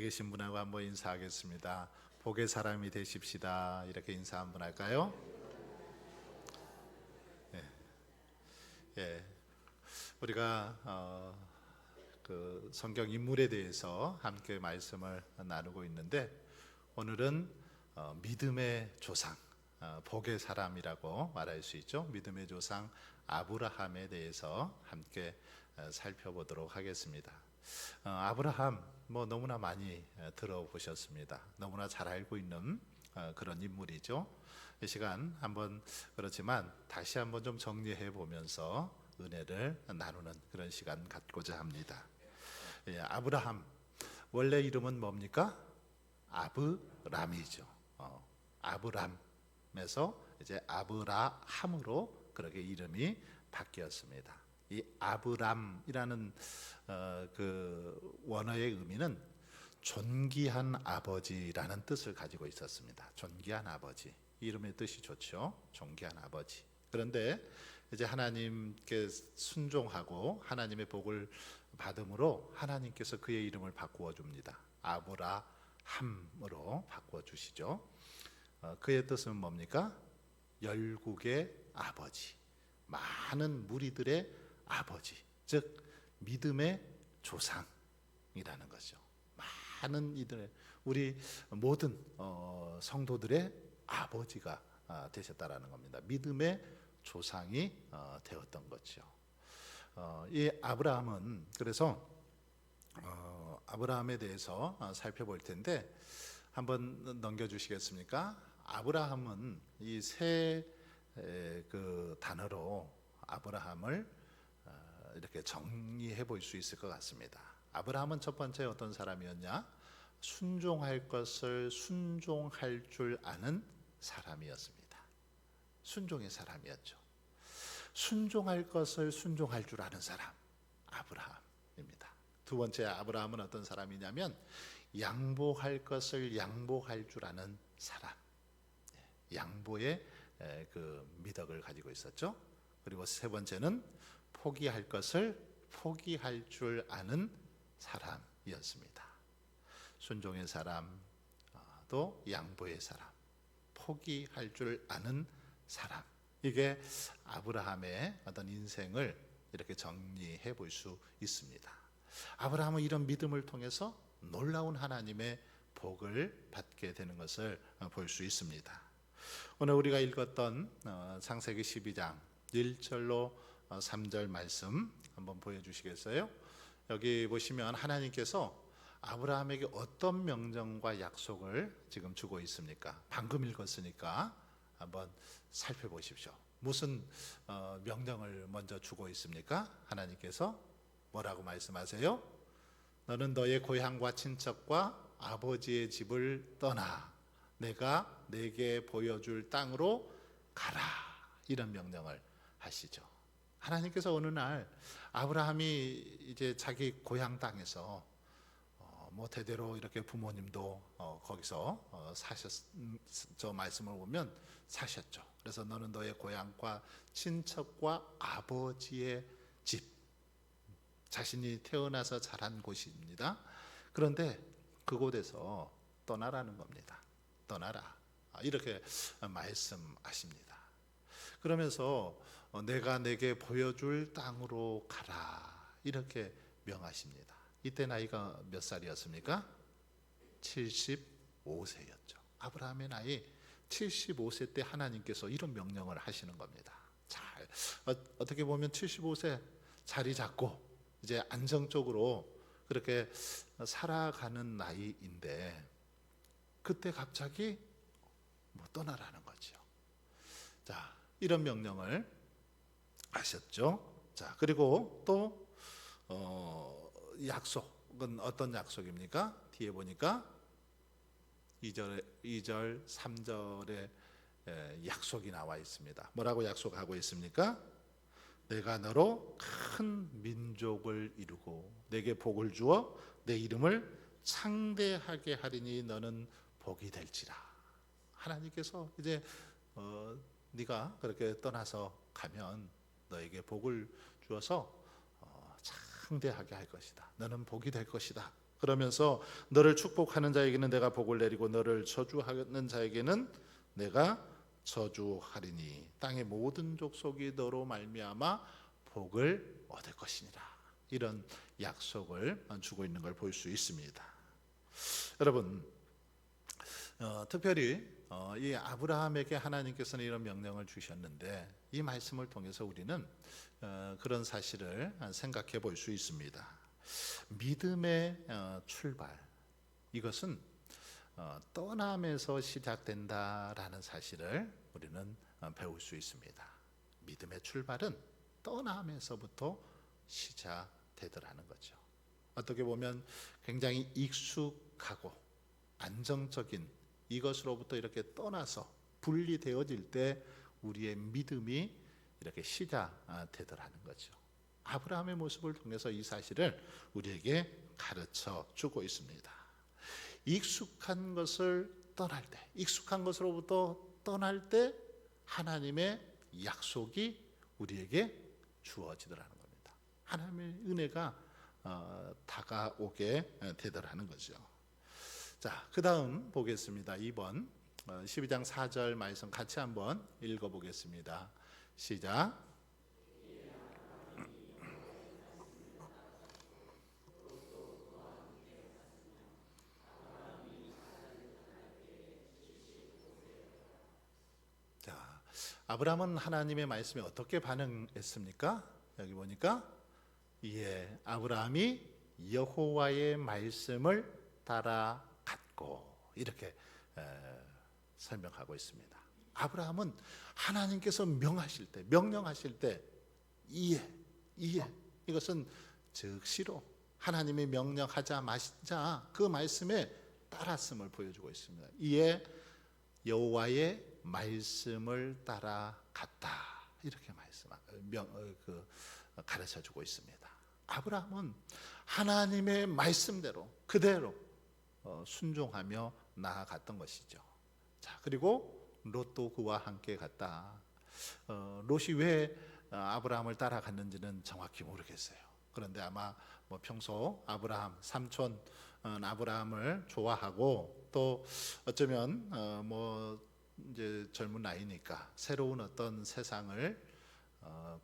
계신 분하고 한번 인사하겠습니다. 복의 사람이 되십시다. 이렇게 인사 한번 할까요? 예, 우리가 그 성경 인물에 대해서 함께 말씀을 나누고 있는데 오늘은 믿음의 조상, 복의 사람이라고 말할 수 있죠. 믿음의 조상 아브라함에 대해서 함께 살펴보도록 하겠습니다. 아브라함 너무나 많이 들어보셨습니다. 너무나 잘 알고 있는 그런 인물이죠. 이 시간 한번 그렇지만 다시 한번 좀 정리해 보면서 은혜를 나누는 그런 시간 갖고자 합니다. 아브라함 원래 이름은 뭡니까? 아브람이죠. 아브람에서 이제 아브라함으로 그렇게 이름이 바뀌었습니다. 이 아브람이라는 그 원어의 의미는 존귀한 아버지라는 뜻을 가지고 있었습니다. 존귀한 아버지, 이름의 뜻이 좋죠. 존귀한 아버지. 그런데 이제 하나님께 순종하고 하나님의 복을 받음으로 하나님께서 그의 이름을 바꾸어 줍니다. 아브라함으로 바꾸어 주시죠. 그의 뜻은 뭡니까? 열국의 아버지, 많은 무리들의 아버지, 즉 믿음의 조상이라는 거죠. 많은 이들의, 우리 모든 성도들의 아버지가 되셨다라는 겁니다. 믿음의 조상이 되었던 거죠. 이 아브라함은 그래서 아브라함에 대해서 살펴볼 텐데 한번 넘겨주시겠습니까? 아브라함은 이 세 그 단어로 아브라함을 이렇게 정리해 볼 수 있을 것 같습니다. 아브라함은 첫 번째 어떤 사람이었냐? 순종할 것을 순종할 줄 아는 사람이었습니다. 순종의 사람이었죠. 순종할 것을 순종할 줄 아는 사람, 아브라함입니다. 두 번째 아브라함은 어떤 사람이냐면 양보할 것을 양보할 줄 아는 사람, 양보의 그 미덕을 가지고 있었죠. 그리고 세 번째는 포기할 것을 포기할 줄 아는 사람이었습니다. 순종의 사람, 또 양보의 사람, 포기할 줄 아는 사람. 이게 아브라함의 어떤 인생을 이렇게 정리해 볼 수 있습니다. 아브라함은 이런 믿음을 통해서 놀라운 하나님의 복을 받게 되는 것을 볼 수 있습니다. 오늘 우리가 읽었던 창세기 12장 1절로 3절 말씀 한번 보여주시겠어요? 여기 보시면 하나님께서 아브라함에게 어떤 명령과 약속을 지금 주고 있습니까? 방금 읽었으니까 한번 살펴보십시오. 무슨 명령을 먼저 주고 있습니까? 하나님께서 뭐라고 말씀하세요? 너는 너의 고향과 친척과 아버지의 집을 떠나 내가 내게 보여줄 땅으로 가라, 이런 명령을 하시죠. 하나님께서 어느 날 아브라함이 이제 자기 고향 땅에서 대대로 이렇게 부모님도 거기서 저 말씀을 보면 사셨죠. 그래서 너는 너의 고향과 친척과 아버지의 집, 자신이 태어나서 자란 곳입니다. 그런데 그곳에서 떠나라는 겁니다. 떠나라, 이렇게 말씀하십니다. 그러면서 내가 내게 보여줄 땅으로 가라, 이렇게 명하십니다. 이때 나이가 몇 살이었습니까? 75세였죠. 아브라함의 나이 75세 때 하나님께서 이런 명령을 하시는 겁니다. 잘 어떻게 보면 75세 자리 잡고 이제 안정적으로 그렇게 살아가는 나이인데 그때 갑자기 떠나라는 거죠. 자, 이런 명령을 하셨죠. 자, 그리고 또 약속은 어떤 약속입니까? 뒤에 보니까 2절 3절에 약속이 나와 있습니다. 뭐라고 약속하고 있습니까? 내가 너로 큰 민족을 이루고 내게 복을 주어 내 이름을 창대하게 하리니 너는 복이 될지라. 하나님께서 이제 네가 그렇게 떠나서 가면 너에게 복을 주어서 창대하게 할 것이다. 너는 복이 될 것이다. 그러면서 너를 축복하는 자에게는 내가 복을 내리고 너를 저주하는 자에게는 내가 저주하리니 땅의 모든 족속이 너로 말미암아 복을 얻을 것이니라. 이런 약속을 주고 있는 걸 볼 수 있습니다. 여러분, 특별히 이 아브라함에게 하나님께서는 이런 명령을 주셨는데 이 말씀을 통해서 우리는 그런 사실을 생각해 볼 수 있습니다. 믿음의 출발, 이것은 떠남에서 시작된다라는 사실을 우리는 배울 수 있습니다. 믿음의 출발은 떠남에서부터 시작되더라는 거죠. 어떻게 보면 굉장히 익숙하고 안정적인 이것으로부터 이렇게 떠나서 분리되어질 때 우리의 믿음이 이렇게 시작되더라는 거죠. 아브라함의 모습을 통해서 이 사실을 우리에게 가르쳐 주고 있습니다. 익숙한 것을 떠날 때, 익숙한 것으로부터 떠날 때 하나님의 약속이 우리에게 주어지더라는 겁니다. 하나님의 은혜가 다가오게 되더라는 거죠. 자, 그 다음 보겠습니다. 2번 12장 4절 말씀 같이 한번 읽어보겠습니다. 시작. 자, 아브라함은 하나님의 말씀에 어떻게 반응했습니까? 여기 보니까 아브라함이 여호와의 말씀을 따라갔고 이렇게 설명하고 있습니다. 아브라함은 하나님께서 명령하실 때 이것은 즉시로 하나님이 명령하자마자 그 말씀에 따랐음을 보여주고 있습니다. 이에 여호와의 말씀을 따라갔다 이렇게 가르쳐주고 있습니다. 아브라함은 하나님의 말씀대로 그대로 순종하며 나아갔던 것이죠. 자, 그리고 롯도 그와 함께 갔다. 롯이 왜 아브라함을 따라갔는지는 정확히 모르겠어요. 그런데 아마 평소 아브라함 삼촌 아브라함을 좋아하고 또 어쩌면 이제 젊은 나이니까 새로운 어떤 세상을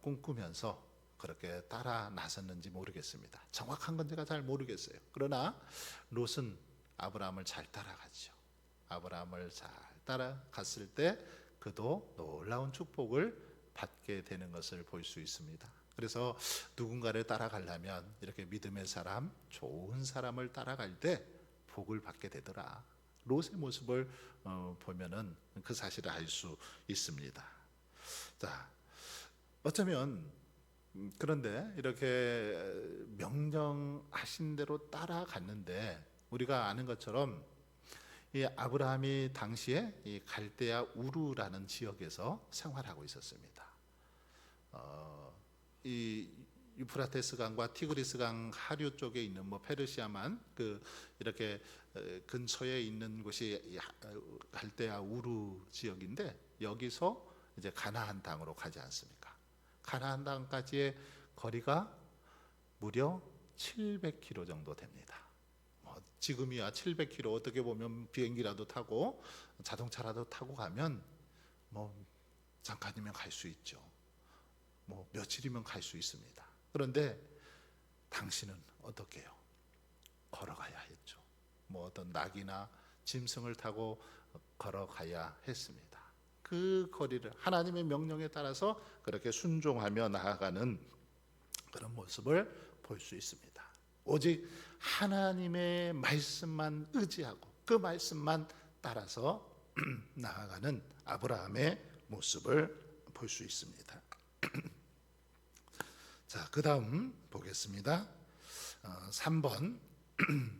꿈꾸면서 그렇게 따라 나섰는지 모르겠습니다. 정확한 건 제가 잘 모르겠어요. 그러나 롯은 아브라함을 잘 따라갔죠. 아브라함을 잘 따라갔을 때 그도 놀라운 축복을 받게 되는 것을 볼 수 있습니다. 그래서 누군가를 따라가려면 이렇게 믿음의 사람, 좋은 사람을 따라갈 때 복을 받게 되더라. 롯의 모습을 보면은 그 사실을 알 수 있습니다. 자, 어쩌면 그런데 이렇게 명령하신 대로 따라갔는데 우리가 아는 것처럼 이 아브라함이 당시에 이 갈대아 우르라는 지역에서 생활하고 있었습니다. 이 유프라테스 강과 티그리스 강 하류 쪽에 있는 페르시아만 이렇게 근처에 있는 곳이 갈대아 우르 지역인데 여기서 이제 가나안 땅으로 가지 않습니까? 가나안 땅까지의 거리가 무려 700km 정도 됩니다. 지금이야 700km 어떻게 보면 비행기라도 타고 자동차라도 타고 가면 잠깐이면 갈 수 있죠. 며칠이면 갈 수 있습니다. 그런데 당신은 어떻게 해요? 걸어가야 했죠. 어떤 낙이나 짐승을 타고 걸어가야 했습니다. 그 거리를 하나님의 명령에 따라서 그렇게 순종하며 나아가는 그런 모습을 볼 수 있습니다. 오직 하나님의 말씀만 의지하고 그 말씀만 따라서 나아가는 아브라함의 모습을 볼 수 있습니다. 자, 그 다음 보겠습니다. 3번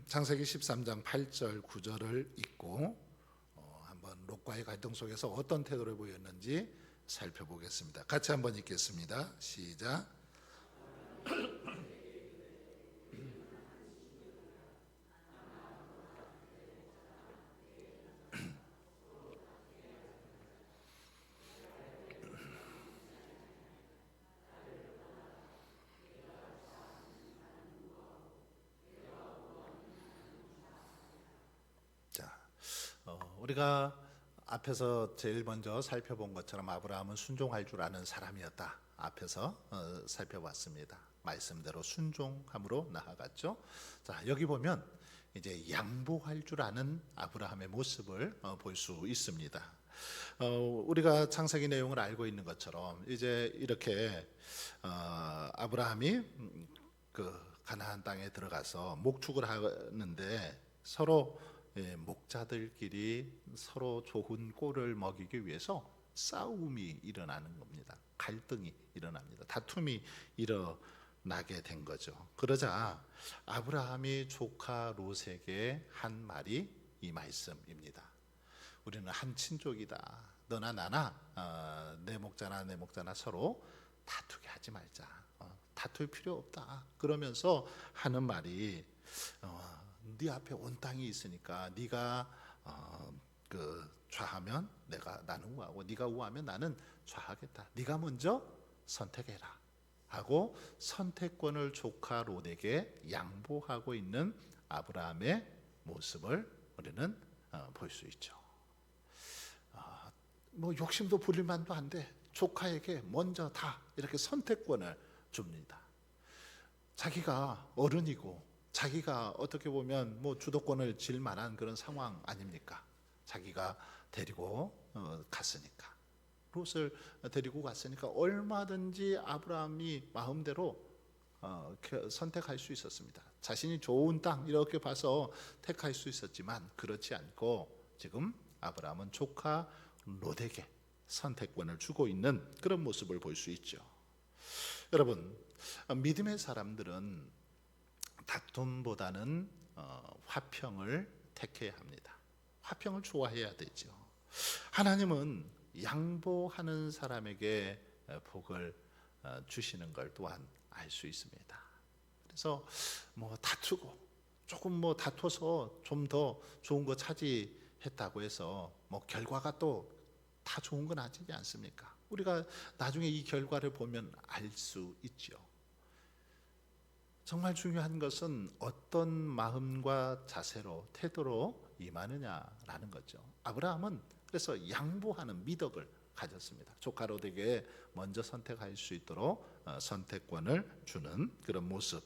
창세기 13장 8절 9절을 읽고 한번 롯과의 갈등 속에서 어떤 태도를 보였는지 살펴보겠습니다. 같이 한번 읽겠습니다. 시작. 우리가 앞에서 제일 먼저 살펴본 것처럼 아브라함은 순종할 줄 아는 사람이었다. 앞에서 살펴봤습니다. 말씀대로 순종함으로 나아갔죠. 자, 여기 보면 이제 양보할 줄 아는 아브라함의 모습을 볼 수 있습니다. 우리가 창세기 내용을 알고 있는 것처럼 이제 이렇게 아브라함이 그 가나안 땅에 들어가서 목축을 하는데 서로 목자들끼리 서로 좋은 꼴을 먹이기 위해서 싸움이 일어나는 겁니다. 갈등이 일어납니다. 다툼이 일어나게 된 거죠. 그러자 아브라함이 조카 롯에게 한 말이 이 말씀입니다. 우리는 한 친족이다. 너나 나나 내 목자나 서로 다투게 하지 말자. 다툴 필요 없다. 그러면서 하는 말이 네 앞에 온 땅이 있으니까 네가 그 좌하면 나는 우하고 네가 우하면 나는 좌하겠다. 네가 먼저 선택해라 하고 선택권을 조카 롯에게 양보하고 있는 아브라함의 모습을 우리는 볼 수 있죠. 뭐 욕심도 부릴 만도 한데 조카에게 먼저 다 이렇게 선택권을 줍니다. 자기가 어른이고 자기가 어떻게 보면 뭐 주도권을 질 만한 그런 상황 아닙니까? 자기가 데리고 갔으니까, 롯을 데리고 갔으니까 얼마든지 아브라함이 마음대로 선택할 수 있었습니다. 자신이 좋은 땅 이렇게 봐서 택할 수 있었지만 그렇지 않고 지금 아브라함은 조카 롯에게 선택권을 주고 있는 그런 모습을 볼 수 있죠. 여러분, 믿음의 사람들은 다툼보다는 화평을 택해야 합니다. 화평을 좋아해야 되죠. 하나님은 양보하는 사람에게 복을 주시는 걸 또한 알 수 있습니다. 그래서 뭐 다투고 조금 뭐 다퉈서 좀 더 좋은 거 차지했다고 해서 뭐 결과가 또 다 좋은 건 아니지 않습니까? 우리가 나중에 이 결과를 보면 알 수 있죠. 정말 중요한 것은 어떤 마음과 자세로 태도로 임하느냐라는 거죠. 아브라함은 그래서 양보하는 미덕을 가졌습니다. 조카 롯에게 먼저 선택할 수 있도록 선택권을 주는 그런 모습을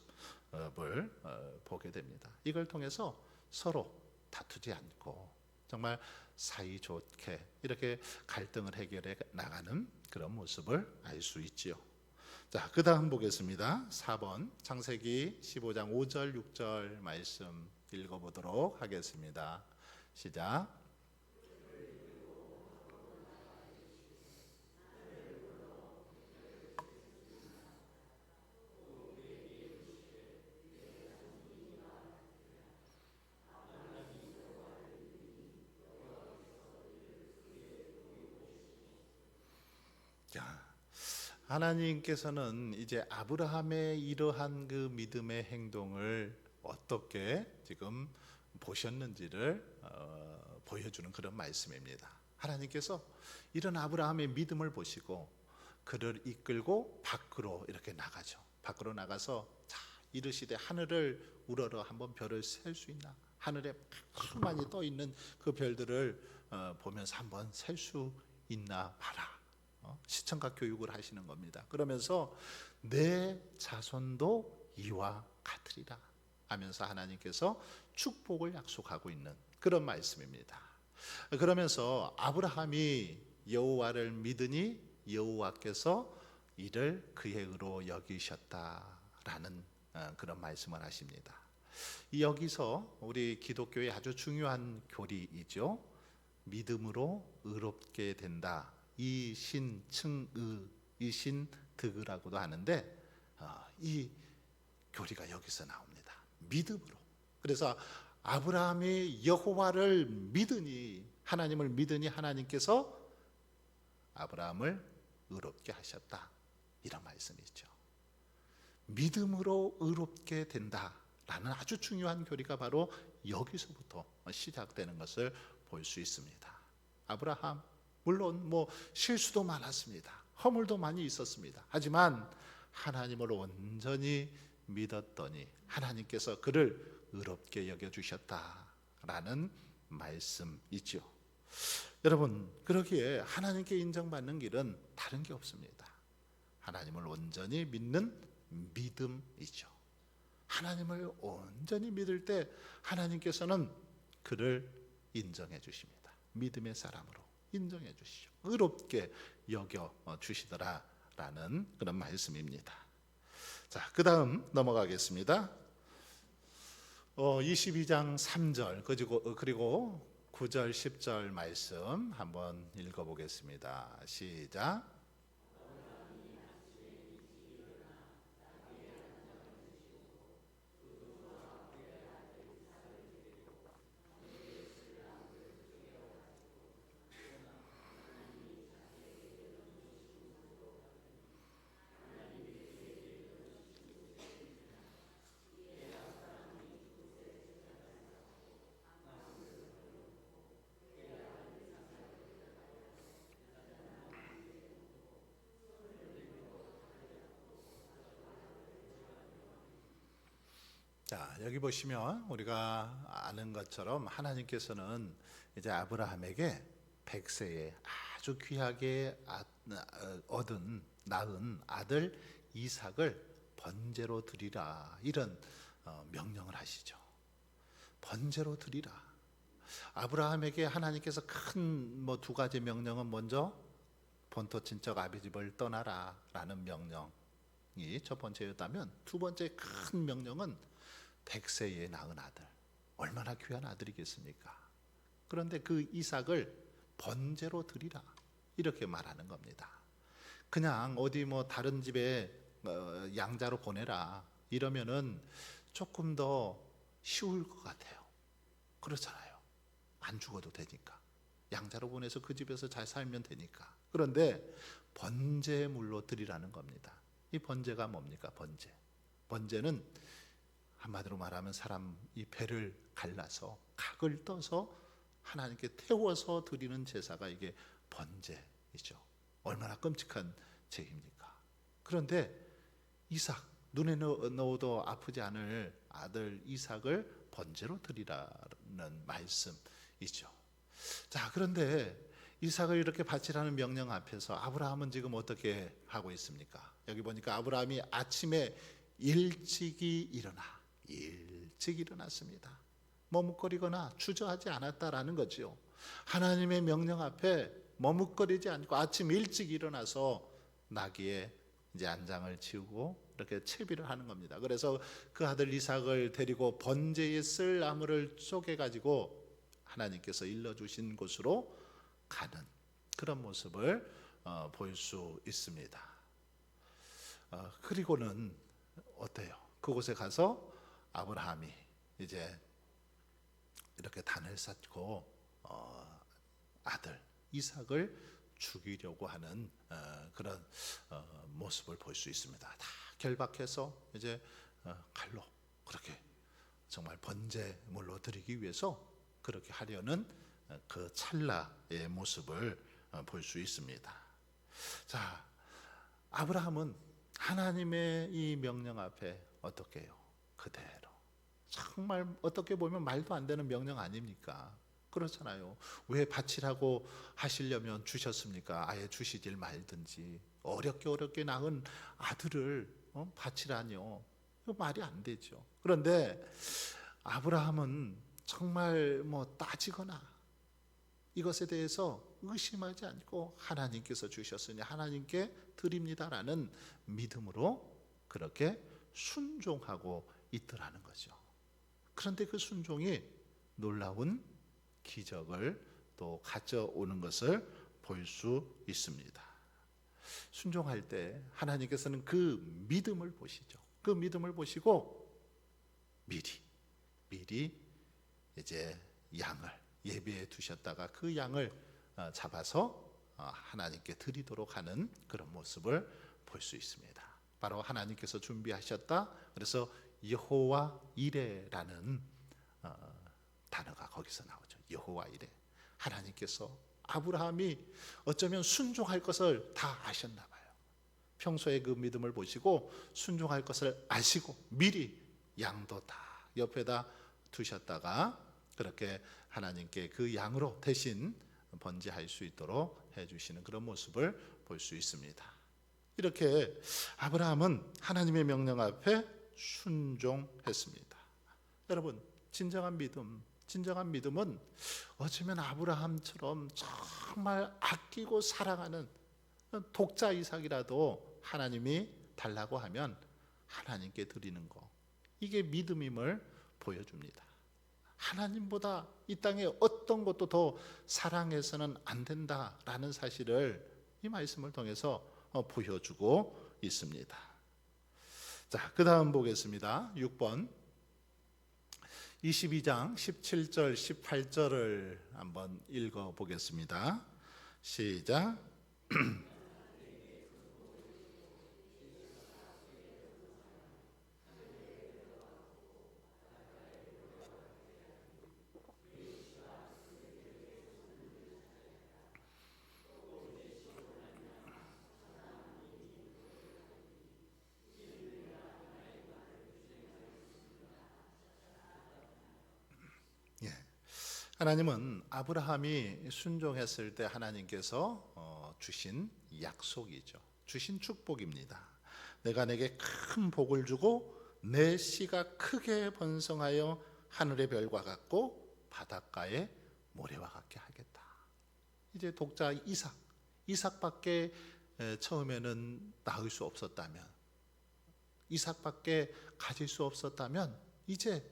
보게 됩니다. 이걸 통해서 서로 다투지 않고 정말 사이좋게 이렇게 갈등을 해결해 나가는 그런 모습을 알 수 있지요. 자, 그 다음 보겠습니다. 4번 창세기 15장 5절 6절 말씀 읽어보도록 하겠습니다. 시작. 자, 하나님께서는 이제 아브라함의 이러한 그 믿음의 행동을 어떻게 지금 보셨는지를 보여주는 그런 말씀입니다. 하나님께서 이런 아브라함의 믿음을 보시고 그를 이끌고 밖으로 이렇게 나가죠. 밖으로 나가서 자, 이르시되 하늘을 우러러 한번 별을 셀 수 있나? 하늘에 많이 떠 있는 그 별들을 보면서 한번 셀 수 있나 봐라. 시청각 교육을 하시는 겁니다. 그러면서 내 자손도 이와 같으리라 하면서 하나님께서 축복을 약속하고 있는 그런 말씀입니다. 그러면서 아브라함이 여호와를 믿으니 여호와께서 이를 그의 의로 여기셨다라는 그런 말씀을 하십니다. 여기서 우리 기독교의 아주 중요한 교리이죠. 믿음으로 의롭게 된다. 이신층의, 이신득이라고도 하는데 이 교리가 여기서 나옵니다. 믿음으로. 그래서 아브라함이 여호와를 믿으니, 하나님을 믿으니 하나님께서 아브라함을 의롭게 하셨다, 이런 말씀이죠. 믿음으로 의롭게 된다라는 아주 중요한 교리가 바로 여기서부터 시작되는 것을 볼 수 있습니다. 아브라함 물론 뭐 실수도 많았습니다. 허물도 많이 있었습니다. 하지만 하나님을 온전히 믿었더니 하나님께서 그를 의롭게 여겨주셨다라는 말씀이죠. 여러분, 그러기에 하나님께 인정받는 길은 다른 게 없습니다. 하나님을 온전히 믿는 믿음이죠. 하나님을 온전히 믿을 때 하나님께서는 그를 인정해 주십니다. 믿음의 사람으로 인정해 주시죠. 의롭게 여겨 주시더라라는 그런 말씀입니다. 자, 그 다음 넘어가겠습니다. 22장 3절 그리고 9절 10절 말씀 한번 읽어보겠습니다. 시작. 자, 여기 보시면 우리가 아는 것처럼 하나님께서는 이제 아브라함에게 100세에 아주 귀하게 낳은 아들 이삭을 번제로 드리라, 이런 명령을 하시죠. 번제로 드리라. 아브라함에게 하나님께서 큰 두 가지 명령은, 먼저 본토 친척 아비 집을 떠나라라는 명령이 첫 번째였다면, 두 번째 큰 명령은 100세에 낳은 아들, 얼마나 귀한 아들이겠습니까? 그런데 그 이삭을 번제로 드리라, 이렇게 말하는 겁니다. 그냥 어디 다른 집에 양자로 보내라 이러면은 조금 더 쉬울 것 같아요. 그렇잖아요. 안 죽어도 되니까, 양자로 보내서 그 집에서 잘 살면 되니까. 그런데 번제물로 드리라는 겁니다. 이 번제가 뭡니까? 번제는 한마디로 말하면 사람 이 배를 갈라서 각을 떠서 하나님께 태워서 드리는 제사가 이게 번제이죠. 얼마나 끔찍한 죄입니까? 그런데 이삭, 눈에 넣어도 아프지 않을 아들 이삭을 번제로 드리라는 말씀이죠. 자, 그런데 이삭을 이렇게 바치라는 명령 앞에서 아브라함은 지금 어떻게 하고 있습니까? 여기 보니까 아브라함이 아침에 일찍 일어났습니다. 머뭇거리거나 주저하지 않았다라는 거죠. 하나님의 명령 앞에 머뭇거리지 않고 아침 일찍 일어나서 나귀에 이제 안장을 치우고 이렇게 채비를 하는 겁니다. 그래서 그 아들 이삭을 데리고 번제에 쓸 나무를 쪼개 가지고 하나님께서 일러주신 곳으로 가는 그런 모습을 볼 수 있습니다. 그리고는 어때요? 그곳에 가서 아브라함이 이제 이렇게 단을 쌓고 아들 이삭을 죽이려고 하는 그런 모습을 볼 수 있습니다. 다 결박해서 이제 칼로 그렇게 정말 번제물로 드리기 위해서 그렇게 하려는 그 찰나의 모습을 볼 수 있습니다. 자, 아브라함은 하나님의 이 명령 앞에 어떻게 해요? 그대로. 정말 어떻게 보면 말도 안 되는 명령 아닙니까? 그렇잖아요. 왜 바치라고 하시려면 주셨습니까? 아예 주시질 말든지. 어렵게 낳은 아들을 바치라뇨. 이거 말이 안 되죠. 그런데 아브라함은 정말 따지거나 이것에 대해서 의심하지 않고 하나님께서 주셨으니 하나님께 드립니다라는 믿음으로 그렇게 순종하고 있더라는 거죠. 그런데 그 순종이 놀라운 기적을 또 가져오는 것을 볼 수 있습니다. 순종할 때 하나님께서는 그 믿음을 보시죠. 그 믿음을 보시고 미리 이제 양을 예비해 두셨다가 그 양을 잡아서 하나님께 드리도록 하는 그런 모습을 볼 수 있습니다. 바로 하나님께서 준비하셨다. 그래서 여호와 이레라는 단어가 거기서 나오죠. 여호와 이레. 하나님께서 아브라함이 어쩌면 순종할 것을 다 아셨나 봐요. 평소에 그 믿음을 보시고 순종할 것을 아시고 미리 양도 다 옆에다 두셨다가 그렇게 하나님께 그 양으로 대신 번지할 수 있도록 해주시는 그런 모습을 볼 수 있습니다. 이렇게 아브라함은 하나님의 명령 앞에 순종했습니다. 여러분, 진정한 믿음은 어쩌면 아브라함처럼 정말 아끼고 사랑하는 독자 이삭이라도 하나님이 달라고 하면 하나님께 드리는 거, 이게 믿음임을 보여줍니다. 하나님보다 이 땅에 어떤 것도 더 사랑해서는 안 된다라는 사실을 이 말씀을 통해서 보여주고 있습니다. 자, 그 다음 보겠습니다. 6번 22장 17절 18절을 한번 읽어보겠습니다. 시작. 하나님은 아브라함이 순종했을 때 하나님께서 주신 약속이죠. 주신 축복입니다. 내가 내게 큰 복을 주고 내 씨가 크게 번성하여 하늘의 별과 같고 바닷가의 모래와 같게 하겠다. 이제 독자 이삭밖에 처음에는 낳을 수 없었다면, 이삭밖에 가질 수 없었다면, 이제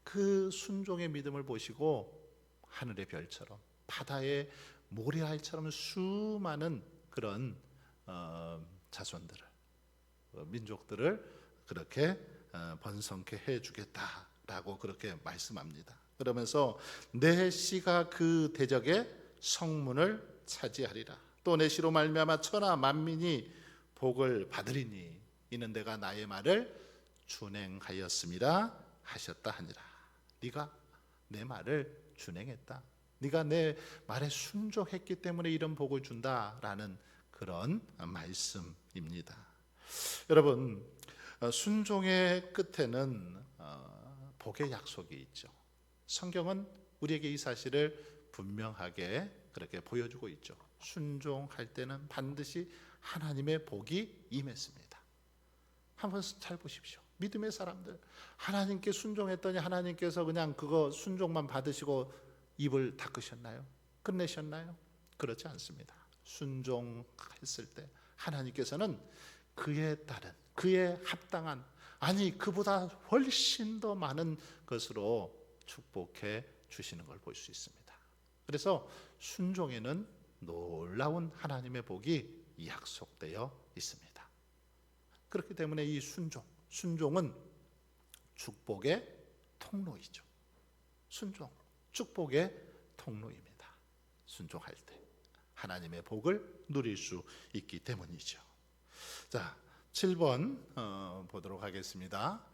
그 순종의 믿음을 보시고 하늘의 별처럼 바다의 모래알처럼 수많은 그런 자손들을, 민족들을 그렇게 번성케 해주겠다라고 그렇게 말씀합니다. 그러면서 내 씨가 그 대적의 성문을 차지하리라. 또 내 씨로 말미암아 천하 만민이 복을 받으리니 이는 내가 나의 말을 준행하였음이라 하셨다 하니라. 네가 내 말을 준행했다. 네가 내 말에 순종했기 때문에 이런 복을 준다라는 그런 말씀입니다. 여러분, 순종의 끝에는 복의 약속이 있죠. 성경은 우리에게 이 사실을 분명하게 그렇게 보여주고 있죠. 순종할 때는 반드시 하나님의 복이 임했습니다. 한번 잘 보십시오. 믿음의 사람들, 하나님께 순종했더니 하나님께서 그냥 그거 순종만 받으시고 입을 닦으셨나요? 끝내셨나요? 그렇지 않습니다. 순종했을 때 하나님께서는 그에 따른, 그에 합당한, 아니 그보다 훨씬 더 많은 것으로 축복해 주시는 걸 볼 수 있습니다. 그래서 순종에는 놀라운 하나님의 복이 약속되어 있습니다. 그렇기 때문에 이 순종은 축복의 통로이죠. 순종, 축복의 통로입니다. 순종할 때 하나님의 복을 누릴 수 있기 때문이죠. 자, 7번 보도록 하겠습니다.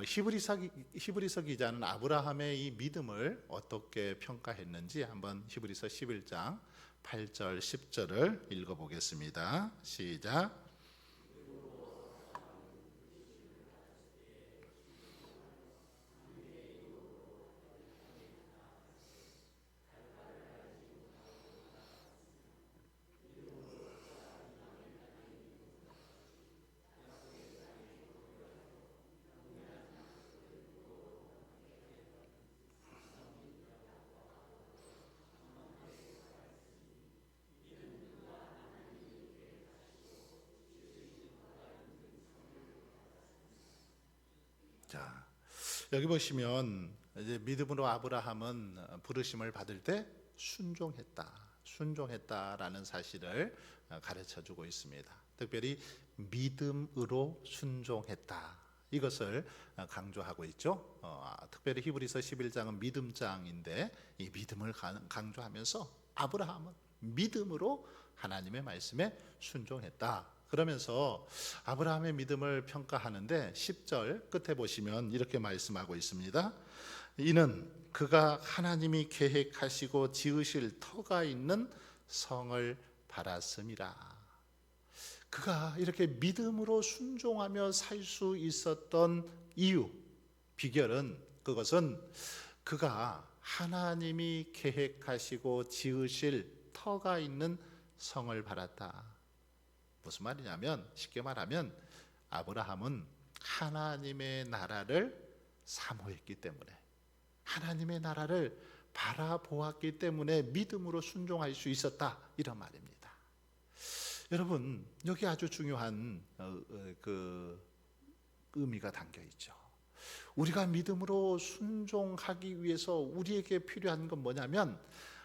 히브리서 기자는 아브라함의 이 믿음을 어떻게 평가했는지 한번 히브리서 11장 8절 10절을 읽어보겠습니다. 시작. 자, 여기 보시면 이제 믿음으로 아브라함은 부르심을 받을 때 순종했다라는 사실을 가르쳐 주고 있습니다. 특별히 믿음으로 순종했다, 이것을 강조하고 있죠. 특별히 히브리서 11장은 믿음장인데 이 믿음을 강조하면서 아브라함은 믿음으로 하나님의 말씀에 순종했다. 그러면서 아브라함의 믿음을 평가하는데 10절 끝에 보시면 이렇게 말씀하고 있습니다. 이는 그가 하나님이 계획하시고 지으실 터가 있는 성을 바랐음이라. 그가 이렇게 믿음으로 순종하며 살 수 있었던 이유, 비결은, 그것은 그가 하나님이 계획하시고 지으실 터가 있는 성을 바랐다. 무슨 말이냐면 쉽게 말하면 아브라함은 하나님의 나라를 사모했기 때문에, 하나님의 나라를 바라보았기 때문에 믿음으로 순종할 수 있었다, 이런 말입니다. 여러분, 여기 아주 중요한 그 의미가 담겨 있죠. 우리가 믿음으로 순종하기 위해서 우리에게 필요한 건 뭐냐면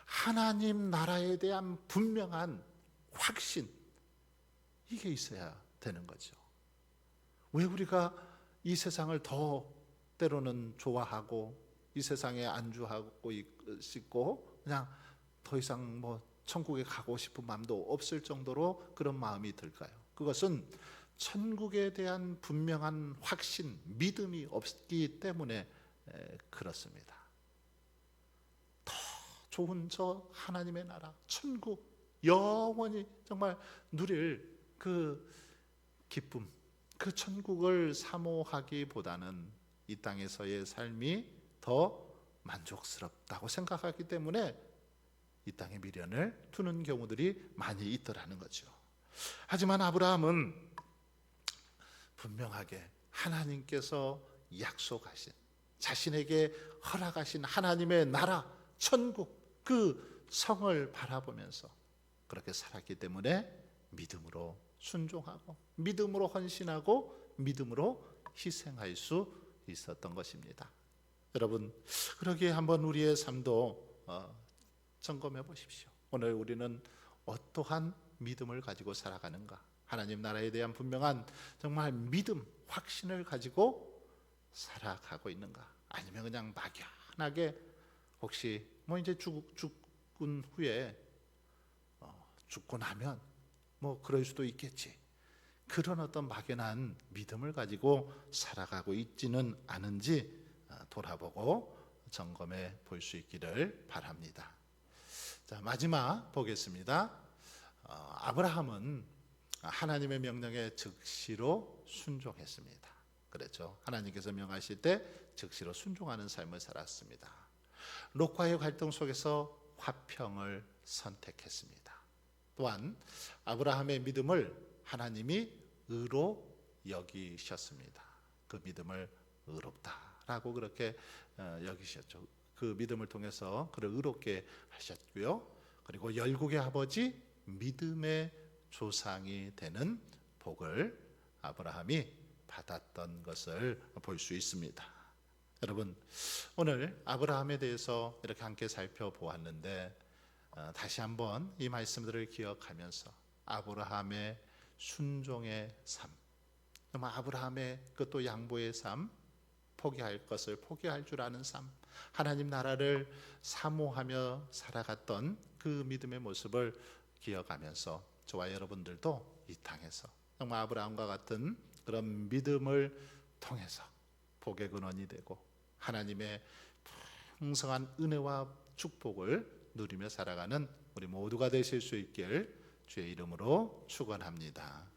하나님 나라에 대한 분명한 확신, 이게 있어야 되는 거죠. 왜 우리가 이 세상을 더 때로는 좋아하고 이 세상에 안주하고 싶고 그냥 더 이상 뭐 천국에 가고 싶은 마음도 없을 정도로 그런 마음이 들까요? 그것은 천국에 대한 분명한 확신, 믿음이 없기 때문에 그렇습니다. 더 좋은 저 하나님의 나라, 천국, 영원히 정말 누릴 그 기쁨, 그 천국을 사모하기보다는 이 땅에서의 삶이 더 만족스럽다고 생각하기 때문에 이 땅에 미련을 두는 경우들이 많이 있더라는 거죠. 하지만 아브라함은 분명하게 하나님께서 약속하신, 자신에게 허락하신 하나님의 나라, 천국, 그 성을 바라보면서 그렇게 살았기 때문에 믿음으로 순종하고 믿음으로 헌신하고 믿음으로 희생할 수 있었던 것입니다. 여러분, 그러기에 한번 우리의 삶도 점검해 보십시오. 오늘 우리는 어떠한 믿음을 가지고 살아가는가? 하나님 나라에 대한 분명한 정말 믿음, 확신을 가지고 살아가고 있는가? 아니면 그냥 막연하게 혹시 뭐 이제 죽은 후에 죽고 나면 뭐 그럴 수도 있겠지, 그런 어떤 막연한 믿음을 가지고 살아가고 있지는 않은지 돌아보고 점검해 볼 수 있기를 바랍니다. 자, 마지막 보겠습니다. 아브라함은 하나님의 명령에 즉시로 순종했습니다. 그렇죠. 하나님께서 명하실 때 즉시로 순종하는 삶을 살았습니다. 롯과의 갈등 속에서 화평을 선택했습니다. 또한 아브라함의 믿음을 하나님이 의로 여기셨습니다. 그 믿음을 의롭다라고 그렇게 여기셨죠. 그 믿음을 통해서 그를 의롭게 하셨고요. 그리고 열국의 아버지, 믿음의 조상이 되는 복을 아브라함이 받았던 것을 볼 수 있습니다. 여러분, 오늘 아브라함에 대해서 이렇게 함께 살펴보았는데 다시 한번 이 말씀들을 기억하면서 아브라함의 순종의 삶, 정말 아브라함의 그것도 양보의 삶, 포기할 것을 포기할 줄 아는 삶, 하나님 나라를 사모하며 살아갔던 그 믿음의 모습을 기억하면서 저와 여러분들도 이 땅에서 정말 아브라함과 같은 그런 믿음을 통해서 복의 근원이 되고 하나님의 풍성한 은혜와 축복을 누리며 살아가는 우리 모두가 되실 수 있길 주의 이름으로 축원합니다.